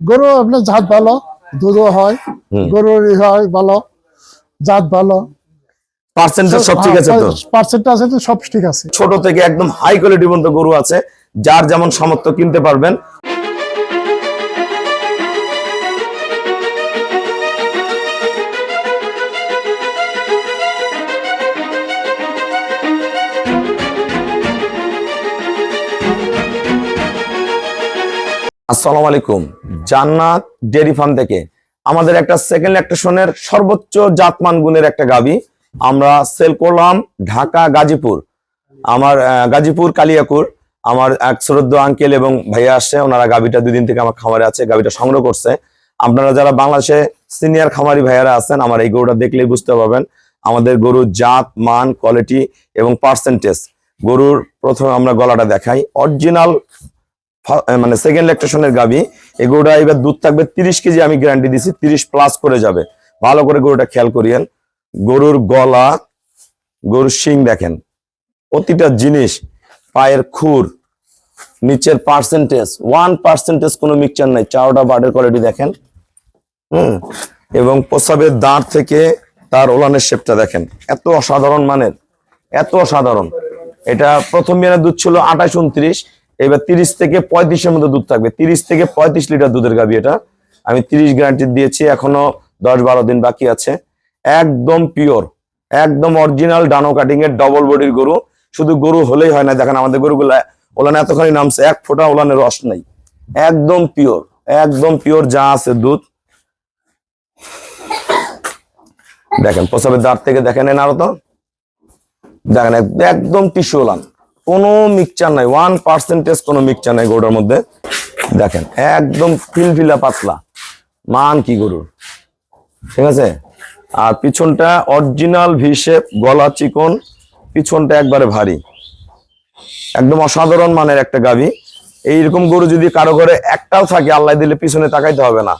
গরু আপনার জাত ভালো, দুধও হয়, গরুর হয় ভালো, জাত ভালো, পার্সেন্টেজ সব ঠিক আছে তো? পার্সেন্ট আছে তো, সব ঠিক আছে। ছোট থেকে একদম হাই কোয়ালিটি পর্যন্ত গরু আছে, যার যেমন সামর্থ্য কিনতে পারবেন। আসসালামু আলাইকুম, জান্নাত ডেয়ারি ফার্ম থেকে আমাদের একটা সেকেন্ড ল্যাকটেশনের সর্বোচ্চ জাতমান গুণের একটা গাভী আমরা সেল করলাম ঢাকা গাজীপুর। আমার গাজীপুর কালিয়াকুর আমার এক শ্রদ্ধেয় আঙ্কেল এবং ভাইয়া আসছে, ওনারা গাভীটা 2 দিন থেকে আমার খামারে আছে, গাভীটা সংগ্রহ করছে। আপনারা যারা বাংলাদেশে সিনিয়র খামারি ভাইয়ারা আছেন, আমার এই গরুটা দেখলেই বুঝতে পারবেন আমাদের গরুর জাত মান কোয়ালিটি এবং পার্সেন্টেজ। গরুর প্রথমে আমরা গলাটা দেখাই, অরিজিনাল মানে সেকেন্ড ল্যাকটেশনের গাভী। এই গরুটা এবার দুধ থাকবে 30 কেজি, আমি গ্যারান্টি দিছি, 30 প্লাস করে যাবে। ভালো করে গরুটা খেয়াল করিয়েন, গরুর গলা, গরুর শিং দেখেন, প্রতিটা জিনিস, পায়ের খুর, নিচের পার্সেন্টেজ 1% কোনো মিক্সচার নাই, চারোটা বার্ডের কোয়ালিটি দেখেন। এবং প্রস্রাবের দাঁত থেকে তার ওলানের শেপটা দেখেন, এত অসাধারণ মানের, এত অসাধারণ। এটা প্রথম বিয়ানের দুধ ছিল 28-29, এবার 30 থেকে 35-এর মধ্যে দুধ থাকবে, 30 থেকে 35 লিটার দুধের গাভী এটা। আমি 30 গ্যারান্টি দিয়েছি, এখনো 10-12 দিন বাকি আছে। একদম পিওর, একদম অরিজিনাল ডানো কাটিং এর ডবল বডির গরু। শুধু গরু হলেই হয় না, দেখেন আমাদের গরুগুলা ওলানে এতখানি নামছে, এক ফোঁটা ওলানের রস নাই, একদম পিওর, একদম পিওর যা আছে দুধ। দেখেন প্রস্রাবের দাঁত থেকে দেখেন, আরো তো দেখেন একদম টিস্যু ওলান, কোনো মিক্সচার নাই, 1% কোনো মিক্সচার নাই গরুটার মধ্যে। দেখেন একদম ফিলফিলা পাতলা, মান কি গরুর, ঠিক আছে। আর পিছনটা অরিজিনাল ভি শেপ, গলা চিকন, পিছনটা একবারে ভারী, একদম অসাধারণ মানের একটা গাভী। এইরকম গরু যদি কারো ঘরে একটাও থাকে, আল্লাহ দিলে পিছনে তাকাইতে হবে না,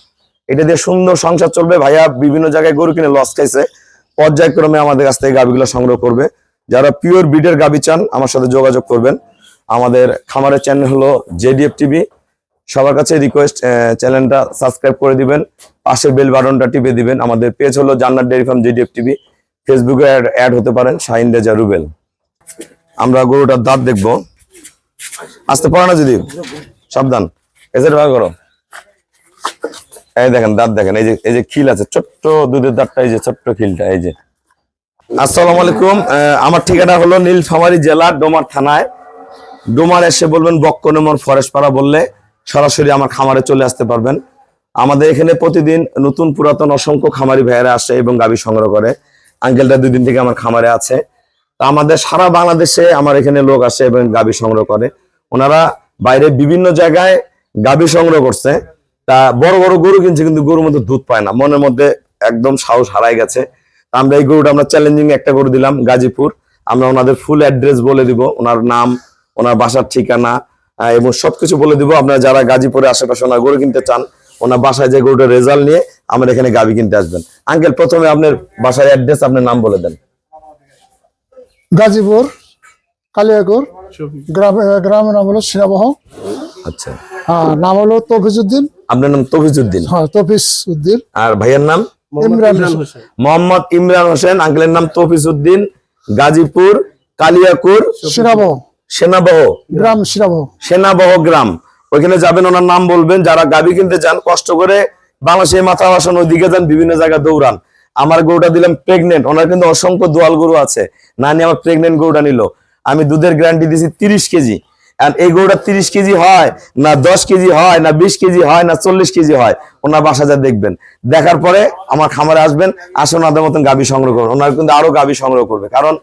এটা দিয়ে সুন্দর সংসার চলবে। ভাইয়া বিভিন্ন জায়গায় গরু কিনে লস খাইছে, পর্যায়ক্রমে আমাদের কাছ থেকে গাভীগুলো সংগ্রহ করবে। যারা পিওর ব্রিডের গাভী চান, আমার সাথে যোগাযোগ করবেন। আমাদের খামারের চ্যানেল হলো জেডিএফ টিভি, সবার কাছে রিকোয়েস্ট চ্যানেলটা সাবস্ক্রাইব করে দিবেন, পাশে বেল বাটনটা টিপে দিবেন। আমাদের পেজ হলো জান্নাত ডেয়ারি ফার্ম জেডিএফ টিভি, ফেসবুকে অ্যাড হতে পারেন শাহিন রেজা রুবেল। আমরা গরুটার দাঁত দেখবো, আসতে পারে না যদি, সাবধান, এসে ভাগ করো। এই দেখেন দাঁত দেখেন, এই যে খিল আছে, ছোট্ট দুধের দাঁতটা, এই যে ছোট্ট খিলটা, এই যে। আসসালামু আলাইকুম, আমার ঠিকানা হলো নীলফামারী জেলা ডোমার থানায়। ডোমার এসে বলবেন বক্কনমর ফরেস্ট পাড়া বললে সরাসরি আমার খামারে চলে আসতে পারবেন। আমাদের এখানে প্রতিদিন নতুন পুরাতন অসংখ্য খামারি ভাইয়েরা আসে এবং গাভী সংগ্রহ করে। আঙ্কেলটা 2 দিন থেকে আমার খামারে আছে। তা আমাদের সারা বাংলাদেশে আমার এখানে লোক আসে এবং গাভী সংগ্রহ করে। ওনারা বাইরে বিভিন্ন জায়গায় গাভী সংগ্রহ করছে, তা বড় বড় গরু কিনছে, কিন্তু গরুর মধ্যে দুধ পায় না, মনের মধ্যে একদম সাহস হারাই গেছে। আমরা এই গরুটা আমরা চ্যালেঞ্জিং একটা গরু দিলাম গাজীপুর। আমরা ওনাদের ফুল অ্যাড্রেস বলে দিব, ওনার নাম, ওনার বাসার ঠিকানা এবং সবকিছু বলে দিব। আপনারা যারা গাজীপুরে আশেপাশে ওনার গরু কিনতে চান, ওনার বাসায় যে গরুটার রেজাল্ট নিয়ে আমরা এখানে গাভী কিনতে আসবেন। আঙ্কেল প্রথমে আপনার বাসার অ্যাড্রেস, আপনার নাম বলে দেন। গাজীপুর কালিয়াকুর, গ্রামের নাম হলো সিনাবহ। আচ্ছা, নাম হলো তফিজউদ্দিন। আপনার নাম তফিজউদ্দিন? হ্যাঁ, তফিজউদ্দিন। আর ভাইয়ের নাম? ইমরান হোসেন। মোহাম্মদ ইমরান হোসেন। আঙ্কেলের নাম তফিজউদ্দিন, গাজীপুর কালিয়াকুর সিনাবহ, সেনাবহ গ্রাম, সেনাবহ গ্রাম। ওইখানে যাবেন, ওনার নাম বলবেন। যারা গাভী কিনতে চান, কষ্ট করে বাংলাদেশে মাথা বাসান, ওইদিকে যান, বিভিন্ন জায়গায় দৌড়ান। আমার গরুটা দিলাম প্রেগনেন্ট, ওনার কিন্তু অসংখ্য দোয়াল গরু আছে, না নিয়ে আমার প্রেগনেন্ট গরুটা নিল। আমি দুধের গ্যারান্টি দিয়েছি 30 কেজি। আর এই গরুটা 30 কেজি হয় না, 10 কেজি হয় না, 20 কেজি হয় না, 40 কেজি হয়, ওনার বাসা যা দেখবেন। দেখার পরে আমার খামারে আসবেন, আসে ওনাদের মতন গাভী সংগ্রহ করবেন। ওনারা কিন্তু আরো গাভী সংগ্রহ করবে, কারণ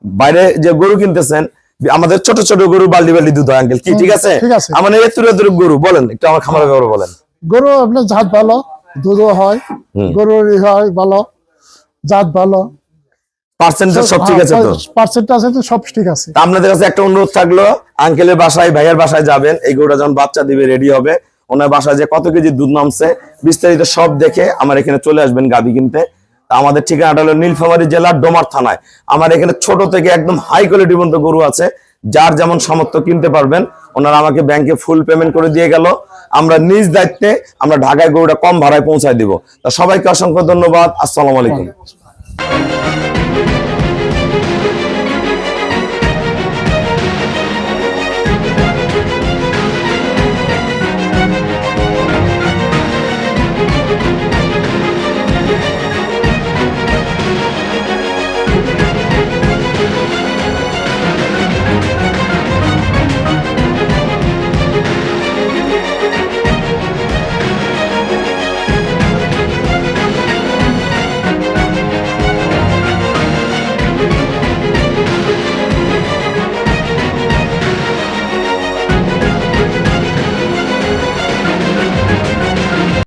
বাইরে যে গরু কিনতেছেন, আমাদের ছোট ছোট গরু বাল্টি বাল্টি দুধ হয় আঙ্কেল, কি ঠিক আছে? আমার এত গরু বলেন একটু, আমার খামারের গরু বলেন। গরু আপনার জাত ভালো, দুধও হয়, গরুর হয় ভালো, জাত ভালো, পার্সেন্টেজ সব ঠিক আছে তো? পার্সেন্ট আছে তো, সব ঠিক আছে। আপনাদের কাছে একটা অনুরোধ থাকলো, আঙ্কেলের বাসায়, ভাইয়ের বাসায় যাবেন, এই গরুটা যখন বাচ্চা দিবে, রেডি হবে, ওনার বাসায় যে কত কেজি দুধ নামছে বিস্তারিত সব দেখে আমার এখানে চলে আসবেন গাভী কিনতে। আমাদের ঠিকানাটা হলো নীলফামারী জেলার ডোমার থানায়। আমার এখানে ছোট থেকে একদম হাই কোয়ালিটি পর্যন্ত গরু আছে, যার যেমন সামর্থ্য কিনতে পারবেন। ওনারা আমাকে ব্যাংকে ফুল পেমেন্ট করে দিয়ে গেল, আমরা নিজ দায়িত্বে আমরা ঢাকায় গরুটা কম ভাড়ায় পৌঁছায় দিব। তা সবাইকে অসংখ্য ধন্যবাদ। আসসালামু আলাইকুম।